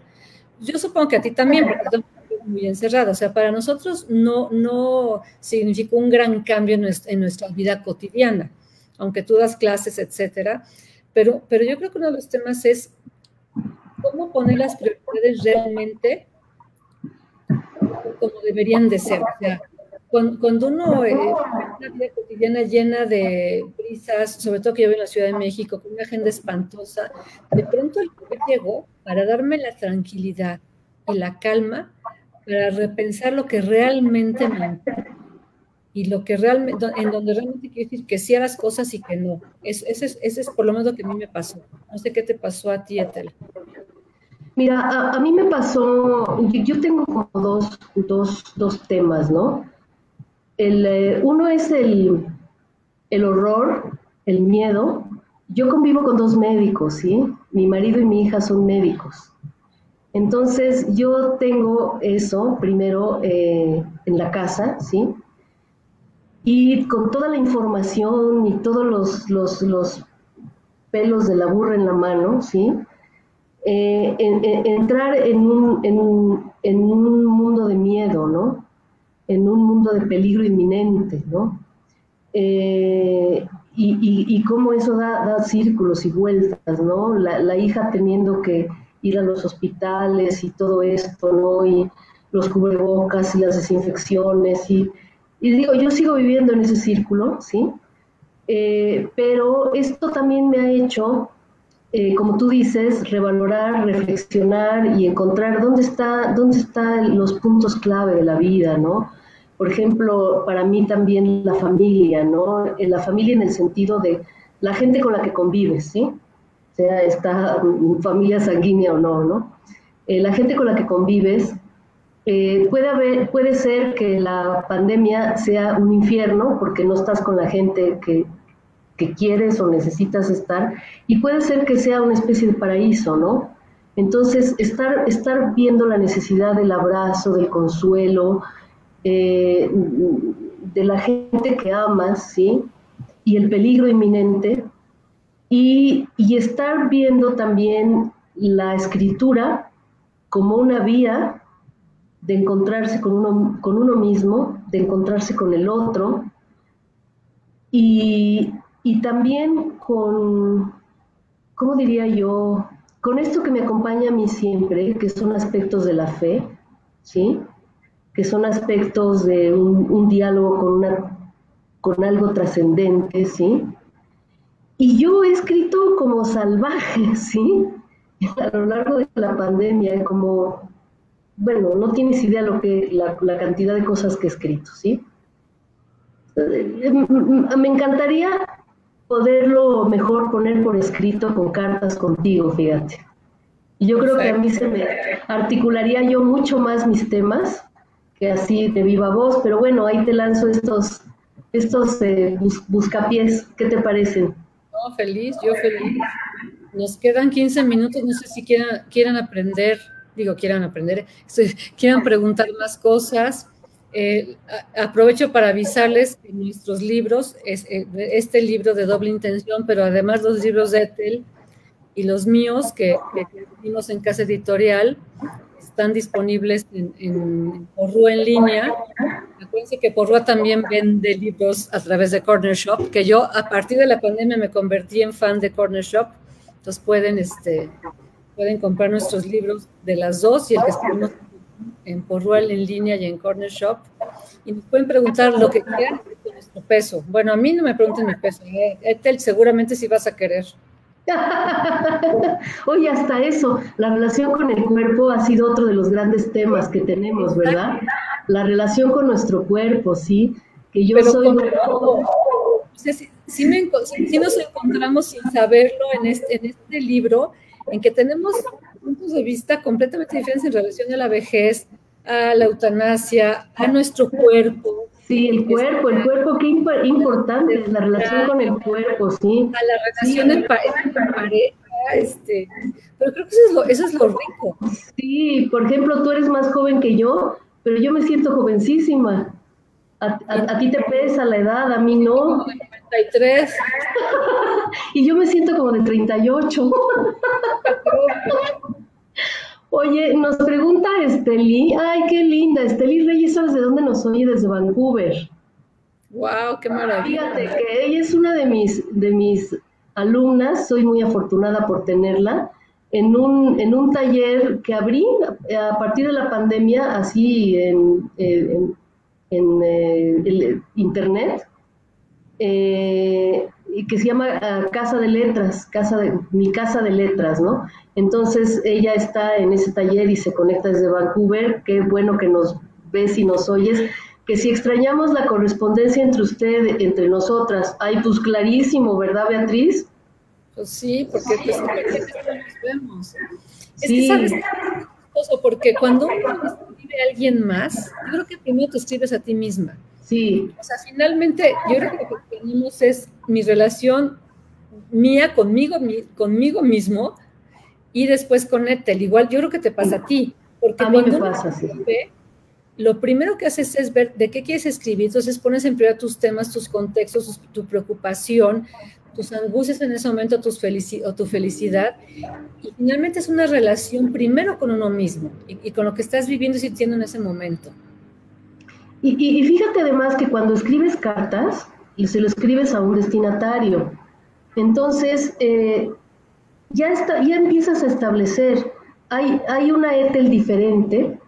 S2: Yo supongo que a ti también, porque estamos muy encerrados. O sea, para nosotros no significó un gran cambio en nuestra vida cotidiana, aunque tú das clases, etcétera. Pero yo creo que uno de los temas es cómo poner las prioridades realmente como deberían de ser. O sea, cuando uno una vida cotidiana llena de prisas, sobre todo que yo vivo en la Ciudad de México, con una agenda espantosa, de pronto el COVID llegó para darme la tranquilidad y la calma para repensar lo que realmente me importa. y lo que realmente, en donde realmente quiero decir que sí a las cosas y que no. Ese es por lo menos lo que a mí me pasó. No sé qué te pasó a ti, Etel.
S1: Mira, a mí me pasó, yo tengo como dos temas, ¿no? Uno es el horror, el miedo. Yo convivo con dos médicos, ¿sí? Mi marido y mi hija son médicos. Entonces yo tengo eso primero en la casa, ¿sí? Y con toda la información y todos los pelos de la burra en la mano, ¿sí? Entrar en un mundo de miedo, ¿no? En un mundo de peligro inminente, ¿no? Y cómo eso da círculos y vueltas, ¿no? La hija teniendo que ir a los hospitales y todo esto, ¿no? Y los cubrebocas y las desinfecciones. Y digo, yo sigo viviendo en ese círculo, ¿sí? Pero esto también me ha hecho, como tú dices, revalorar, reflexionar y encontrar dónde están los puntos clave de la vida, ¿no? Por ejemplo, para mí también la familia, ¿no? La familia en el sentido de la gente con la que convives, ¿sí? O sea, esta familia sanguínea o no, ¿no? La gente con la que convives, puede ser que la pandemia sea un infierno porque no estás con la gente que quieres o necesitas estar, y puede ser que sea una especie de paraíso, ¿no? Entonces, estar viendo la necesidad del abrazo, del consuelo, de la gente que amas, ¿sí? Y el peligro inminente, y estar viendo también la escritura como una vía de encontrarse con uno mismo, de encontrarse con el otro, y también con, ¿cómo diría yo? Con esto que me acompaña a mí siempre, que son aspectos de la fe, ¿sí? Que son aspectos de un diálogo con algo trascendente, ¿sí? Y yo he escrito como salvaje, ¿sí? A lo largo de la pandemia, como, bueno, no tienes idea la cantidad de cosas que he escrito, ¿sí? Me encantaría poderlo mejor poner por escrito con cartas contigo, fíjate. Y yo creo que a mí se me articularía yo mucho más mis temas que así de viva voz, pero bueno, ahí te lanzo estos buscapiés, ¿qué te parecen?
S2: No, feliz, yo feliz. Nos quedan 15 minutos, no sé si quieran aprender, quieran preguntar más cosas. Aprovecho para avisarles que nuestros libros, este libro de Doble Intención, pero además los libros de Etel y los míos que hicimos en Casa Editorial, están disponibles en Porrúa en línea. Acuérdense que Porrúa también vende libros a través de Corner Shop, que yo a partir de la pandemia me convertí en fan de Corner Shop, entonces pueden comprar nuestros libros de las dos y el que escribimos en Porrúa en línea y en Corner Shop, y nos pueden preguntar lo que quieran de nuestro peso. Bueno, a mí no me pregunten mi peso, Etel, seguramente sí vas a querer.
S1: Oye, hasta eso, la relación con el cuerpo ha sido otro de los grandes temas que tenemos, ¿verdad? La relación con nuestro cuerpo, ¿sí? Que yo
S2: pero
S1: soy...
S2: sí nos encontramos sin saberlo en este libro, en que tenemos puntos de vista completamente diferentes en relación a la vejez, a la eutanasia, a nuestro cuerpo.
S1: Sí, el cuerpo, qué importante es la relación con el cuerpo, sí.
S2: A la relación en pareja, pero creo que eso es lo rico.
S1: Sí, por ejemplo, tú eres más joven que yo, pero yo me siento jovencísima. A ti te pesa la edad, a mí no.
S2: Como de 93.
S1: Y yo me siento como de 38. Oye, nos pregunta Esteli, ay, qué linda, Esteli Reyes, ¿sabes de dónde nos oye? Desde Vancouver.
S2: Wow, qué maravilla.
S1: Fíjate que ella es una de mis alumnas, soy muy afortunada por tenerla, en un taller que abrí a partir de la pandemia, así en el internet, y que se llama Casa de Letras, mi Casa de Letras, ¿no? Entonces ella está en ese taller y se conecta desde Vancouver. Qué bueno que nos ves y nos oyes. que si extrañamos la correspondencia entre nosotras, ay, pues clarísimo, ¿verdad, Beatriz?
S2: Pues sí, porque pues, nos vemos.
S1: Sí.
S2: Es que, ¿sabes? Porque cuando uno escribe a alguien más, yo creo que primero te escribes a ti misma.
S1: Sí.
S2: O sea, finalmente, yo creo que lo que tenemos es mi relación mía conmigo mismo y después con Ethel. Igual yo creo que te pasa a ti. Porque
S1: a mí me pasa, sí.
S2: Lo primero que haces es ver de qué quieres escribir, entonces pones en prioridad tus temas, tus contextos, tu preocupación, tus angustias en ese momento, tu felicidad, y finalmente es una relación primero con uno mismo y con lo que estás viviendo y sintiendo en ese momento.
S1: Y fíjate además que cuando escribes cartas, y se lo escribes a un destinatario, entonces ya empiezas a establecer, hay una Ethel diferente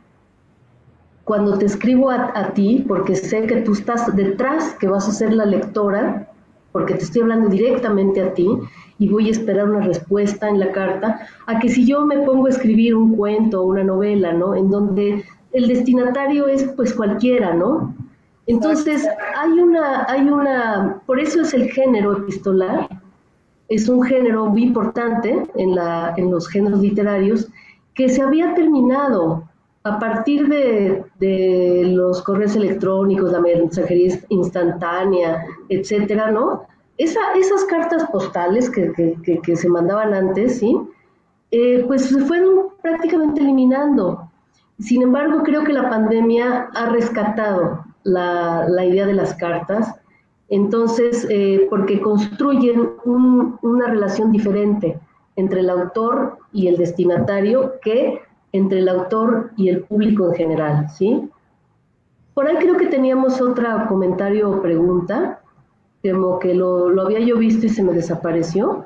S1: cuando te escribo a ti, porque sé que tú estás detrás, que vas a ser la lectora, porque te estoy hablando directamente a ti, y voy a esperar una respuesta en la carta, a que si yo me pongo a escribir un cuento o una novela, ¿no? En donde el destinatario es pues cualquiera, ¿no? Entonces, por eso es el género epistolar, es un género muy importante en los géneros literarios, que se había terminado a partir de los correos electrónicos, la mensajería instantánea, etcétera, ¿no? Esas cartas postales que se mandaban antes, ¿sí? Pues se fueron prácticamente eliminando. Sin embargo, creo que la pandemia ha rescatado la idea de las cartas, entonces, porque construyen una relación diferente entre el autor y el destinatario que entre el autor y el público en general, ¿sí? Por ahí creo que teníamos otro comentario o pregunta, como que lo había yo visto y se me desapareció.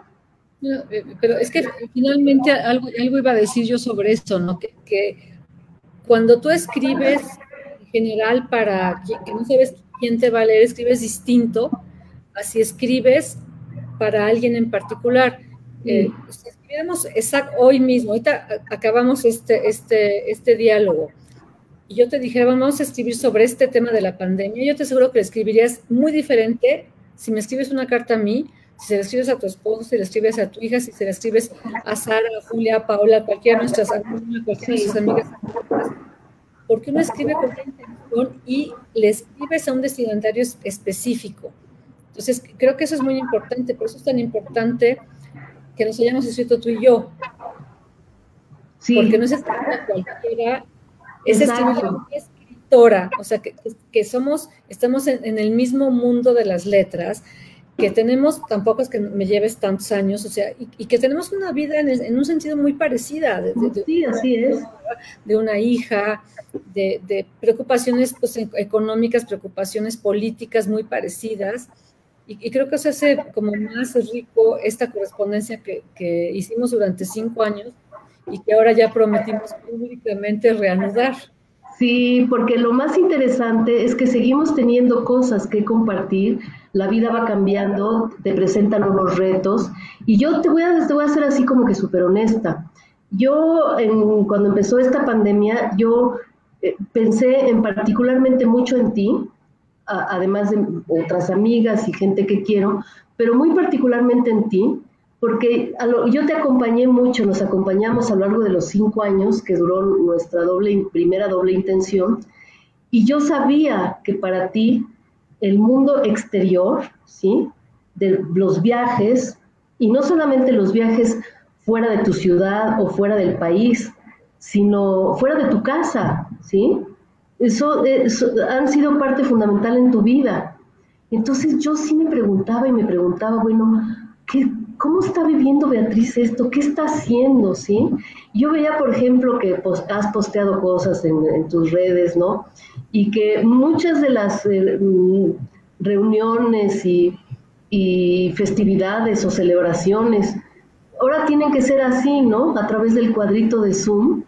S2: No, pero es que finalmente algo iba a decir yo sobre esto, ¿no? Que cuando tú escribes en general para que no sabes quién te va a leer, escribes distinto, así escribes para alguien en particular. Si escribiéramos hoy mismo, ahorita acabamos este diálogo, y yo te dijera, vamos a escribir sobre este tema de la pandemia, yo te aseguro que le escribirías muy diferente si me escribes una carta a mí, si se la escribes a tu esposo, si le escribes a tu hija, si se la escribes a Sara, a Julia, a Paola, a cualquiera de nuestras amigas, porque uno escribe con una intención y le escribes a un destinatario específico. Entonces, creo que eso es muy importante, por eso es tan importante que nos hayamos escrito tú y yo. Sí. Porque no es escribir a cualquiera, es escribir a una escritora, o sea, que estamos en el mismo mundo de las letras, que tenemos, tampoco es que me lleves tantos años, o sea, y que tenemos una vida en un sentido muy parecida.
S1: Sí, así es.
S2: De una hija, de preocupaciones pues, económicas, preocupaciones políticas muy parecidas, y creo que eso hace como más rico esta correspondencia que hicimos durante 5 años y que ahora ya prometimos públicamente reanudar.
S1: Sí, porque lo más interesante es que seguimos teniendo cosas que compartir, la vida va cambiando, te presentan nuevos retos, y yo te voy a ser así como que súper honesta. Yo, cuando empezó esta pandemia, yo pensé particularmente mucho en ti, además de otras amigas y gente que quiero, pero muy particularmente en ti, porque yo te acompañé mucho, nos acompañamos a lo largo de los 5 años que duró nuestra primera doble intención, y yo sabía que para ti el mundo exterior, ¿sí? De los viajes, y no solamente los viajes fuera de tu ciudad o fuera del país, sino fuera de tu casa, ¿sí? Eso han sido parte fundamental en tu vida. Entonces yo sí me preguntaba, bueno, ¿cómo está viviendo Beatriz esto? ¿Qué está haciendo? ¿Sí? Yo veía, por ejemplo, que has posteado cosas en tus redes, ¿no? Y que muchas de las reuniones y festividades o celebraciones ahora tienen que ser así, ¿no? A través del cuadrito de Zoom.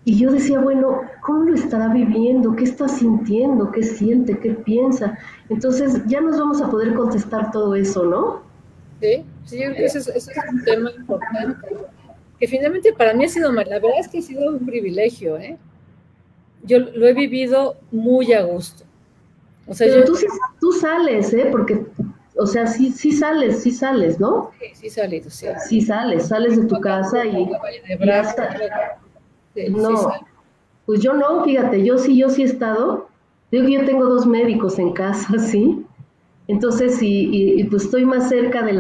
S1: Y yo decía, bueno, ¿cómo lo estará viviendo? ¿Qué está sintiendo? ¿Qué siente? ¿Qué piensa? Entonces ya nos vamos a poder contestar todo eso, ¿no?
S2: Sí, yo creo que ese es un tema importante, que finalmente para mí ha sido, la verdad es que ha sido un privilegio, ¿eh? Yo lo he vivido muy a gusto. O sea,
S1: Pero tú sales, ¿eh? Porque, o sea, sí sales, ¿no?
S2: Sí salido, sí.
S1: Sí sales de tu casa y hasta... No, pues yo no, fíjate, yo sí he estado. Yo tengo 2 médicos en casa, ¿sí? Entonces, pues estoy más cerca de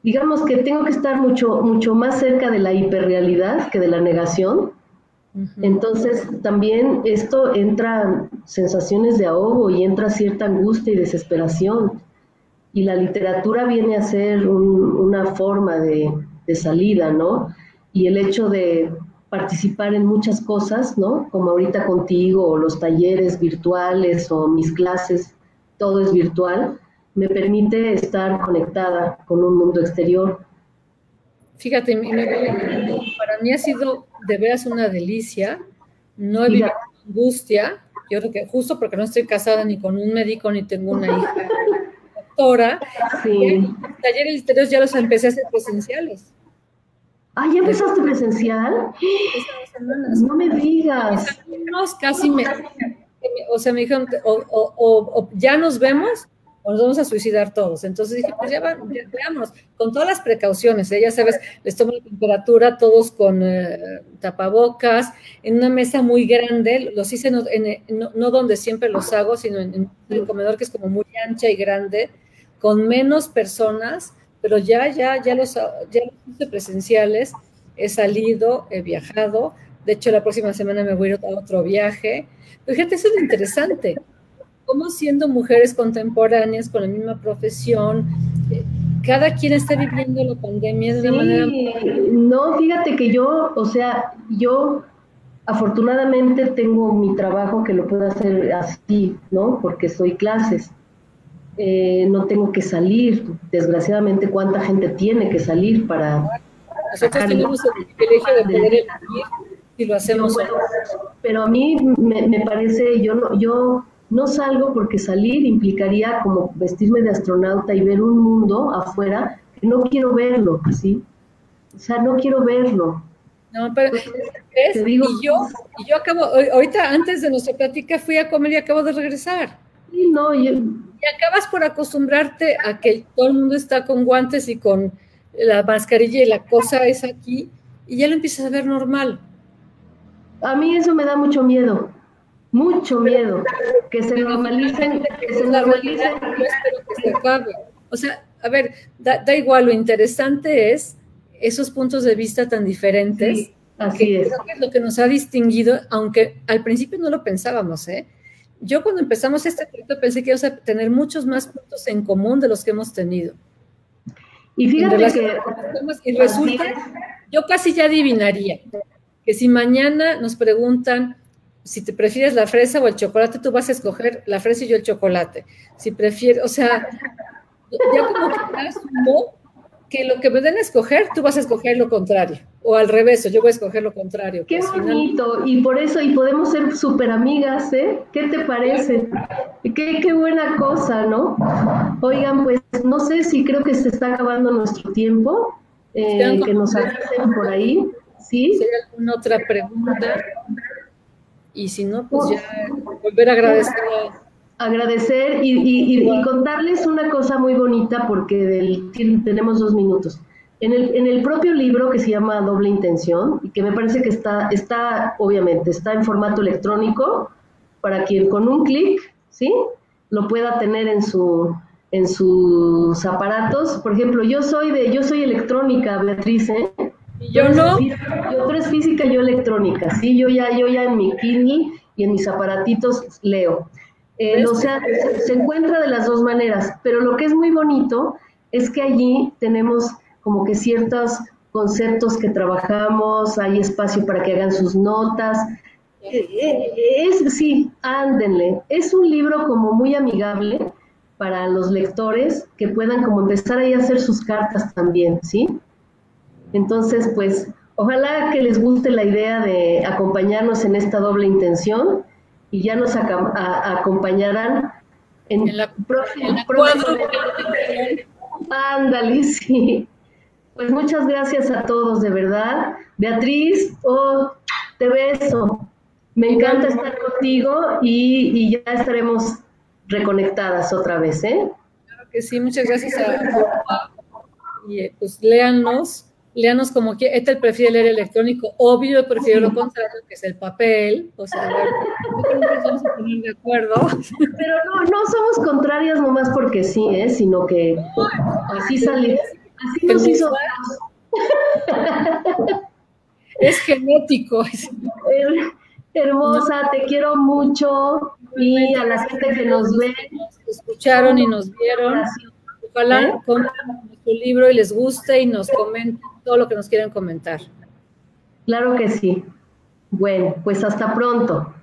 S1: digamos que tengo que estar mucho más cerca de la hiperrealidad que de la negación. Entonces, también esto entra sensaciones de ahogo y entra cierta angustia y desesperación. Y la literatura viene a ser una forma de salida, ¿no? Y el hecho de participar en muchas cosas, ¿no? Como ahorita contigo, o los talleres virtuales, o mis clases, todo es virtual, me permite estar conectada con un mundo exterior.
S2: Fíjate, para mí ha sido de veras una delicia, no he vivido angustia, yo creo que justo porque no estoy casada ni con un médico, ni tengo una hija doctora,
S1: sí.
S2: Los talleres literarios ya los empecé a hacer presenciales.
S1: Ah, ¿ya empezaste presencial? No me digas.
S2: Mis alumnos casi o sea, me dijeron, o ya nos vemos o nos vamos a suicidar todos. Entonces dije, pues ya veamos, con todas las precauciones, ya sabes, les tomo la temperatura, todos con tapabocas, en una mesa muy grande, los hice no donde siempre los hago, sino en el comedor que es como muy ancha y grande, con menos personas, pero ya los hice presenciales, he salido, he viajado, de hecho la próxima semana me voy a ir a otro viaje. Pero fíjate, eso es lo interesante, cómo siendo mujeres contemporáneas con la misma profesión, cada quien está viviendo la pandemia de una manera...
S1: No, fíjate que yo afortunadamente tengo mi trabajo que lo puedo hacer así, ¿no? Porque soy clases. No tengo que salir. Desgraciadamente, ¿cuánta gente tiene que salir para...
S2: Nosotros tenemos el privilegio de poder elegir si lo hacemos.
S1: Pero a mí me parece, yo no salgo porque salir implicaría como vestirme de astronauta y ver un mundo afuera que no quiero verlo, ¿sí? O sea, no quiero verlo.
S2: No, pero ¿ves? Digo, y yo acabo, ahorita antes de nuestra plática fui a comer y acabo de regresar.
S1: Sí, no,
S2: y acabas por acostumbrarte a que todo el mundo está con guantes y con la mascarilla y la cosa es aquí y ya lo empiezas a ver normal.
S1: A mí eso me da mucho miedo, que se normalicen,
S2: Yo espero que se acabe. O sea, a ver, da igual, lo interesante es esos puntos de vista tan diferentes.
S1: Sí, así es.
S2: Creo que es lo que nos ha distinguido, aunque al principio no lo pensábamos, ¿eh? Yo cuando empezamos este proyecto pensé que íbamos a tener muchos más puntos en común de los que hemos tenido.
S1: Y fíjate que...
S2: Y resulta, yo casi ya adivinaría que si mañana nos preguntan si te prefieres la fresa o el chocolate, tú vas a escoger la fresa y yo el chocolate. Si prefieres, o sea, ya como que me asumo que lo que me den a escoger, tú vas a escoger lo contrario. O al revés, yo voy a escoger lo contrario.
S1: Qué bonito, y por eso, y podemos ser súper amigas, ¿eh? ¿Qué te parece? Qué buena cosa, ¿no? Oigan, pues no sé si creo que se está acabando nuestro tiempo, que nos avisen por ahí, ¿sí?
S2: Si hay alguna otra pregunta, y si no, pues ya volver a
S1: agradecer y contarles una cosa muy bonita porque tenemos 2 minutos. En el propio libro que se llama Doble Intención, y que me parece que obviamente, está en formato electrónico, para quien con un clic, ¿sí? Lo pueda tener en sus aparatos. Por ejemplo, yo soy electrónica, Beatriz, ¿eh?
S2: Yo no.
S1: Tú eres física, yo electrónica, ¿sí? Yo ya en mi Kindle y en mis aparatitos leo. O sea, se encuentra de las 2 maneras, pero lo que es muy bonito es que allí tenemos como que ciertos conceptos que trabajamos, hay espacio para que hagan sus notas. Sí, ándenle. Es un libro como muy amigable para los lectores que puedan como empezar ahí a hacer sus cartas también, ¿sí? Entonces, pues, ojalá que les guste la idea de acompañarnos en esta doble intención y ya nos acompañarán en el próximo. Ándale, sí. Pues muchas gracias a todos, de verdad. Beatriz, te beso. Me encanta estar contigo y ya estaremos reconectadas otra vez, ¿eh?
S2: Claro que sí, muchas gracias y pues léanos como que Ethel prefiere leer electrónico, obvio, yo prefiero lo contrario, que es el papel, o sea, nos vamos a poner de acuerdo.
S1: Pero no somos contrarias nomás porque sí, sino que así sale, así nos hizo Dios.
S2: Es genético.
S1: Hermosa, te quiero mucho y a la gente que nos ve.
S2: Nos escucharon y nos vieron. Ojalá compren nuestro libro y les guste y nos comenten todo lo que nos quieran comentar.
S1: Claro que sí. Bueno, pues hasta pronto.